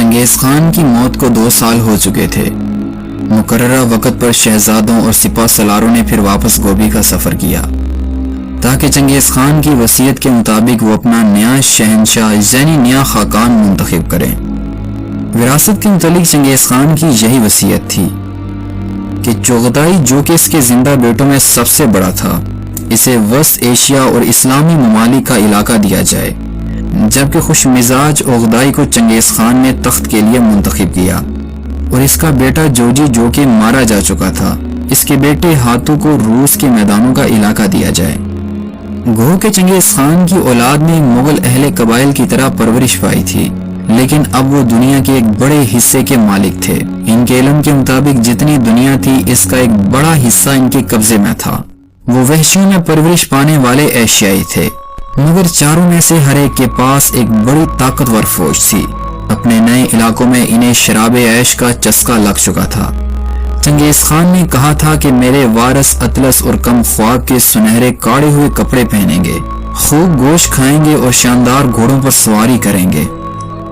چنگیز خان کی موت کو 2 سال ہو چکے تھے۔ مقررہ وقت پر شہزادوں اور سپہ سالاروں نے پھر واپس گوبی کا سفر کیا تاکہ چنگیز خان کی وصیت کے مطابق وہ اپنا نیا شہنشاہ یعنی نیا خاقان منتخب کریں۔ وراثت کے متعلق چنگیز خان کی یہی وصیت تھی کہ چغتائی جو کہ اس کے زندہ بیٹوں میں سب سے بڑا تھا، اسے وسط ایشیا اور اسلامی ممالک کا علاقہ دیا جائے، جبکہ خوش مزاج عقدائی کو چنگیز خان نے تخت کے لیے منتخب کیا اور اس کا بیٹا جوجی جو کہ مارا جا چکا تھا، اس کے بیٹے ہاتھو کو روس کے میدانوں کا علاقہ دیا جائے۔ گو کہ چنگیز خان کی اولاد میں مغل اہل قبائل کی طرح پرورش پائی تھی، لیکن اب وہ دنیا کے ایک بڑے حصے کے مالک تھے۔ ان کے علم کے مطابق جتنی دنیا تھی اس کا ایک بڑا حصہ ان کے قبضے میں تھا۔ وہ وحشیوں میں پرورش پانے والے ایشیائی تھے، مگر چاروں میں سے ہر ایک کے پاس ایک بڑی طاقتور فوج تھی۔ اپنے نئے علاقوں میں انہیں شراب عیش کا چسکا لگ چکا تھا۔ چنگیز خان نے کہا تھا کہ میرے وارث اطلس اور کم خواب کے سنہرے کاڑے ہوئے کپڑے پہنیں گے، خوب گوشت کھائیں گے اور شاندار گھوڑوں پر سواری کریں گے،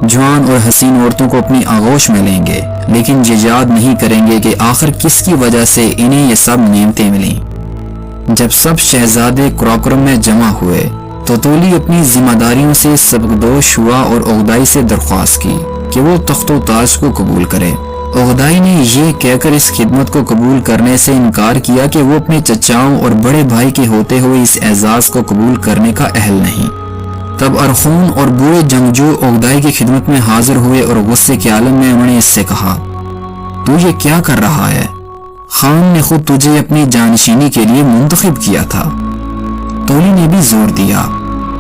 جوان اور حسین عورتوں کو اپنی آغوش میں لیں گے، لیکن یہ یاد نہیں کریں گے کہ آخر کس کی وجہ سے انہیں یہ سب نعمتیں ملیں۔ جب سب شہزادے قراقرم میں جمع ہوئے تو تولی اپنی ذمہ داریوں سے سبکدوش ہوا اور عقدائی سے درخواست کی کہ وہ تخت و تاج کو قبول کرے۔ عقدائی نے یہ کہہ کر اس خدمت کو قبول کرنے سے انکار کیا کہ وہ اپنے چچاؤں اور بڑے بھائی کے ہوتے ہوئے اس اعزاز کو قبول کرنے کا اہل نہیں۔ تب ارخون اور بوڑھے جنگجو عقدائی کی خدمت میں حاضر ہوئے اور غصے کے عالم میں انہوں نے اس سے کہا، تو یہ کیا کر رہا ہے؟ خان نے خود تجھے اپنی جانشینی کے لیے منتخب کیا تھا۔ تولی نے بھی زور دیا،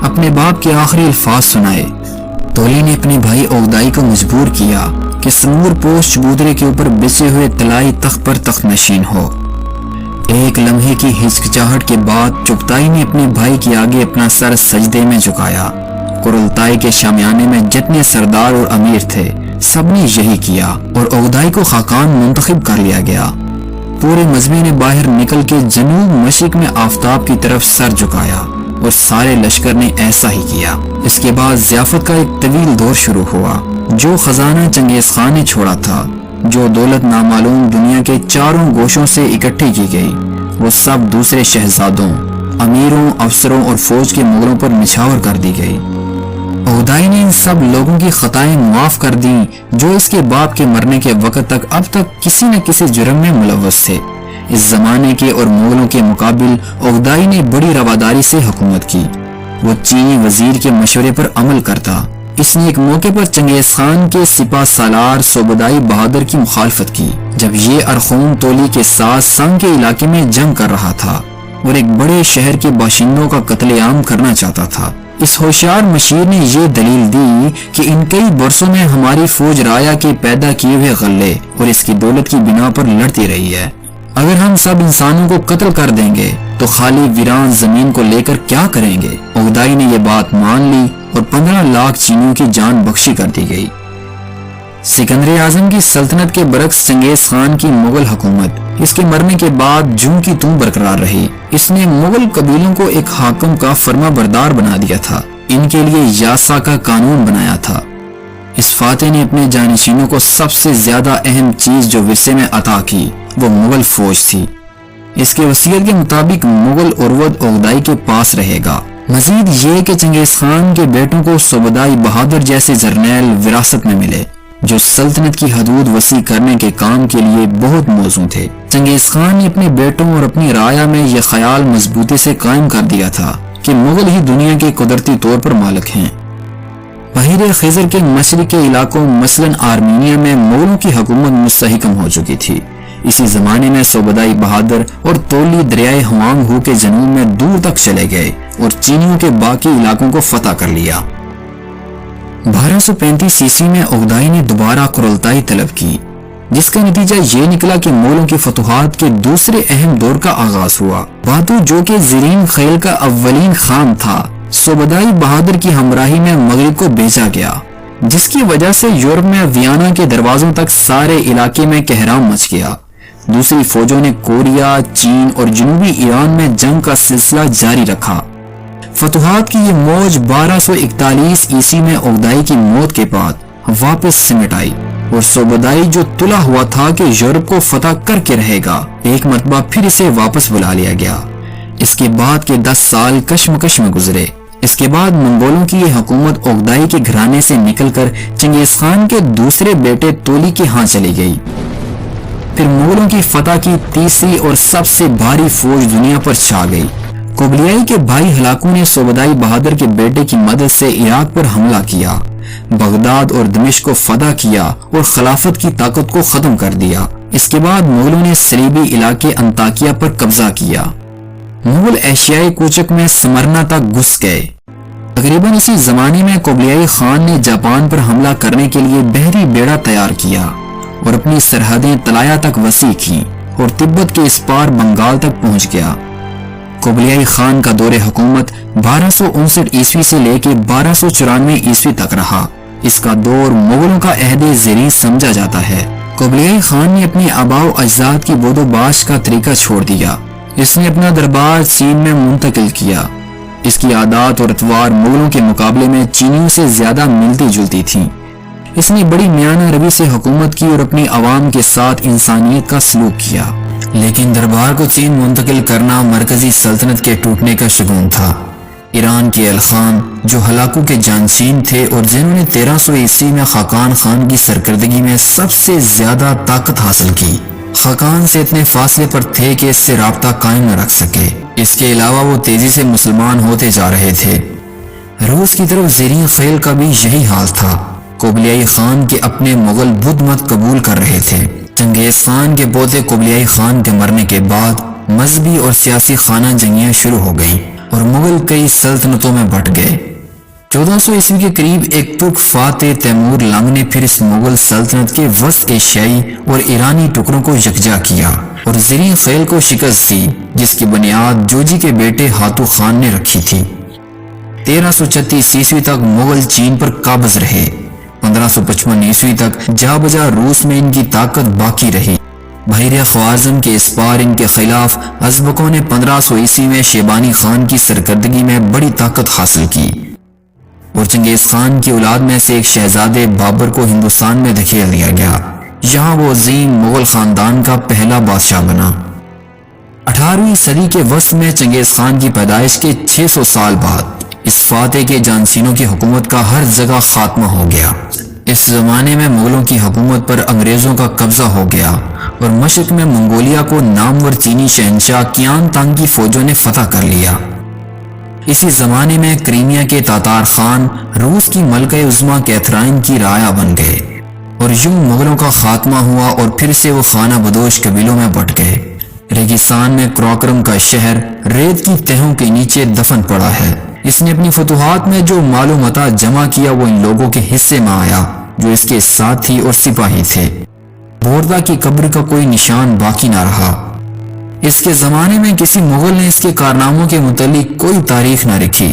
اپنے باپ کے آخری الفاظ سنائے۔ تولی نے اپنے بھائی عقدائی کو مجبور کیا کہ سمور پوش چبودرے کے اوپر بچے ہوئے طلائی تخت پر تخت نشین ہو۔ ایک لمحے کی ہچکچاہٹ کے بعد چغتائی نے اپنے بھائی کے آگے اپنا سر سجدے میں جھکایا۔ قرلتائی کے شامیانے میں جتنے سردار اور امیر تھے سب نے یہی کیا اور عقدائی کو خاقان منتخب کر لیا گیا۔ پورے مجمع نے باہر نکل کے جنوب مشرق میں آفتاب کی طرف سر جھکایا اور سارے لشکر نے ایسا ہی کیا۔ اس کے بعد ضیافت کا ایک طویل دور شروع ہوا۔ جو خزانہ چنگیز خان نے چھوڑا تھا، جو دولت نامعلوم دنیا کے چاروں گوشوں سے اکٹھی کی گئی، وہ سب دوسرے شہزادوں، امیروں، افسروں اور فوج کے مغلوں پر نچھاور کر دی گئی۔ عقدائی نے ان سب لوگوں کی خطائیں معاف کر دیں جو اس کے باپ کے مرنے کے وقت تک اب تک کسی نہ کسی جرم میں ملوث تھے۔ اس زمانے کے اور مغلوں کے مقابل عقدائی نے بڑی رواداری سے حکومت کی۔ وہ چینی وزیر کے مشورے پر عمل کرتا۔ اس نے ایک موقع پر چنگیز خان کے سپہ سالار سوبدائی بہادر کی مخالفت کی جب یہ ارخون تولی کے ساتھ سنگ کے علاقے میں جنگ کر رہا تھا اور ایک بڑے شہر کے باشندوں کا قتل عام کرنا چاہتا تھا۔ اس ہوشیار مشیر نے یہ دلیل دی کہ ان کئی برسوں میں ہماری فوج رایا کے پیدا کیے ہوئے غلے اور اس کی دولت کی بنا پر لڑتی رہی ہے۔ اگر ہم سب انسانوں کو قتل کر دیں گے تو خالی ویران زمین کو لے کر کیا کریں گے؟ عقدائی نے یہ بات مان لی اور 15 لاکھ چینیوں کی جان بخشی کر دی گئی۔ سکندر اعظم کی سلطنت کے برعکس چنگیز خان کی مغل حکومت اس کے مرنے کے بعد جوں کی توں برقرار رہی۔ اس نے مغل قبیلوں کو ایک حاکم کا فرما بردار بنا دیا تھا، ان کے لیے یاسا کا قانون بنایا تھا۔ اس فاتح نے اپنے جانشینوں کو سب سے زیادہ اہم چیز جو ورثے میں عطا کی وہ مغل فوج تھی۔ اس کے وصیت کے مطابق مغل عروت عقدائی کے پاس رہے گا۔ مزید یہ کہ چنگیز خان کے بیٹوں کو سوبدائی بہادر جیسے جرنیل وراثت میں ملے جو سلطنت کی حدود وسیع کرنے کے کام کے لیے بہت موزوں تھے۔ چنگیز خان نے اپنے بیٹوں اور اپنی رعایا میں یہ خیال مضبوطی سے قائم کر دیا تھا کہ مغل ہی دنیا کے قدرتی طور پر مالک ہیں۔ بحیرہ خزر کے مشرق کے علاقوں مثلاً آرمینیا میں مغلوں کی حکومت مستحکم ہو چکی تھی۔ اسی زمانے میں سوبدائی بہادر اور تولی دریائے ہوانگ ہو کے جنوب میں دور تک چلے گئے اور چینیوں کے باقی علاقوں کو فتح کر لیا۔ 1235 عیسوی میں عقدائی نے دوبارہ قرلتائی طلب کی، جس کا نتیجہ یہ نکلا کہ مغلوں کی فتوحات کے دوسرے اہم دور کا آغاز ہوا۔ باتو جو کہ زرین خیل کا اولین خان تھا، سوبدائی بہادر کی ہمراہی میں مغرب کو بھیجا گیا، جس کی وجہ سے یورپ میں ویانا کے دروازوں تک سارے علاقے میں کہرام مچ گیا۔ دوسری فوجوں نے کوریا، چین اور جنوبی ایران میں جنگ کا سلسلہ جاری رکھا۔ فتوحات کی یہ موج 1241 عیسوی میں عقدائی کی موت کے بعد واپس سمٹ آئی اور صوبدائی جو تلا ہوا تھا کہ یورپ کو فتح کر کے رہے گا، ایک مرتبہ پھر اسے واپس بلا لیا گیا۔ اس کے بعد کے 10 سال کشمکش میں گزرے۔ اس کے بعد منگولوں کی یہ حکومت اوغدائی کے گھرانے سے نکل کر چنگیز خان کے دوسرے بیٹے تولی کے ہاں چلی گئی۔ پھر مغلوں کی فتح کی تیسری اور سب سے بھاری فوج دنیا پر چھا گئی۔ کوبلیائی کے بھائی ہلاکو نے صوبدائی بہادر کے بیٹے کی مدد سے عراق پر حملہ کیا، بغداد اور دمشق کو فتح کیا اور خلافت کی طاقت کو ختم کر دیا۔ اس کے بعد مغلوں نے صلیبی علاقے انطاکیہ پر قبضہ کیا۔ مغل ایشیائی کوچک میں سمرنا تک گھس گئے۔ تقریباً اسی زمانے میں کوبلیائی خان نے جاپان پر حملہ کرنے کے لیے بحری بیڑا تیار کیا اور اپنی سرحدیں تلایا تک وسیع کی اور تبت کے اس پار بنگال تک پہنچ گیا۔ کوبلیائی خان کا دور حکومت 1259 عیسوی سے لے کے 1294 عیسوی تک رہا۔ اس کا دور مغلوں کا عہد زریں سمجھا جاتا ہے۔ کوبلیائی خان نے اپنے آباء و اجداد کی بود و باش کا طریقہ چھوڑ دیا۔ اس نے اپنا دربار چین میں منتقل کیا۔ اس کی عادات اور اطوار مغلوں کے مقابلے میں چینیوں سے زیادہ ملتی جلتی تھیں۔ اس نے بڑی میانہ روی سے حکومت کی اور اپنی عوام کے ساتھ انسانیت کا سلوک کیا، لیکن دربار کو چین منتقل کرنا مرکزی سلطنت کے ٹوٹنے کا شگون تھا۔ ایران کے الخان جو ہلاکو کے جانشین تھے اور جنہوں نے 1300 عیسوی میں خاقان خان کی سرکردگی میں سب سے زیادہ طاقت حاصل کی، خاقان سے اتنے فاصلے پر تھے کہ اس سے رابطہ قائم نہ رکھ سکے۔ اس کے علاوہ وہ تیزی سے مسلمان ہوتے جا رہے تھے۔ روس کی طرف زریں خیل کا بھی یہی حال تھا۔ کوبلیائی خان کے اپنے مغل بدھ مت قبول کر رہے تھے۔ چنگیز خان کے پوتے کوبلیائی خان کے مرنے کے بعد مذہبی اور سیاسی خانہ جنگیاں شروع ہو گئیں اور مغل کئی سلطنتوں میں بٹ گئے۔ 1400 عیسوی کے قریب ایک ترک فاتح تیمور لنگ نے پھر اس مغل سلطنت کے وسط ایشیائی اور ایرانی ٹکڑوں کو یکجا کیا اور زریں خیل کو شکست دی، جس کی بنیاد جوجی کے بیٹے ہاتو خان نے رکھی تھی۔ 1336 عیسوی تک مغل چین پر قابض رہے۔ 1555 عیسوی تک جا بجا روس میں ان کی طاقت باقی رہی۔ بحیرہ خوارزم کے اس پار ان کے خلاف ازبکوں نے 1500 عیسوی میں شیبانی خان کی سرکردگی میں بڑی طاقت حاصل کی اور چنگیز خان کی اولاد میں سے ایک شہزادے بابر کو ہندوستان میں دھکیل دیا گیا۔ یہاں وہ عظیم مغل خاندان کا پہلا بادشاہ بنا۔ 18ویں صدی کے وسط میں چنگیز خان کی پیدائش کے 600 سال بعد اس فاتح کے جانشینوں کی حکومت کا ہر جگہ خاتمہ ہو گیا۔ اس زمانے میں مغلوں کی حکومت پر انگریزوں کا قبضہ ہو گیا اور مشرق میں منگولیا کو نامور چینی شہنشاہ کیان تانگ کی فوجوں نے فتح کر لیا۔ اسی زمانے میں کریمیا کے تاتار خان روس کی ملکہ عظمیٰ کیتھرائن کی رعایا بن گئے اور یوں مغلوں کا خاتمہ ہوا اور پھر سے وہ خانہ بدوش قبیلوں میں بٹ گئے۔ ریگستان میں کراکرم کا شہر ریت کی تہوں کے نیچے دفن پڑا ہے۔ اس نے اپنی فتوحات میں جو مال و متاع جمع کیا وہ ان لوگوں کے حصے میں آیا جو اس کے ساتھی اور سپاہی تھے۔ بوردا کی قبر کا کوئی نشان باقی نہ رہا۔ اس کے زمانے میں کسی مغل نے اس کے کارناموں کے متعلق کوئی تاریخ نہ رکھی۔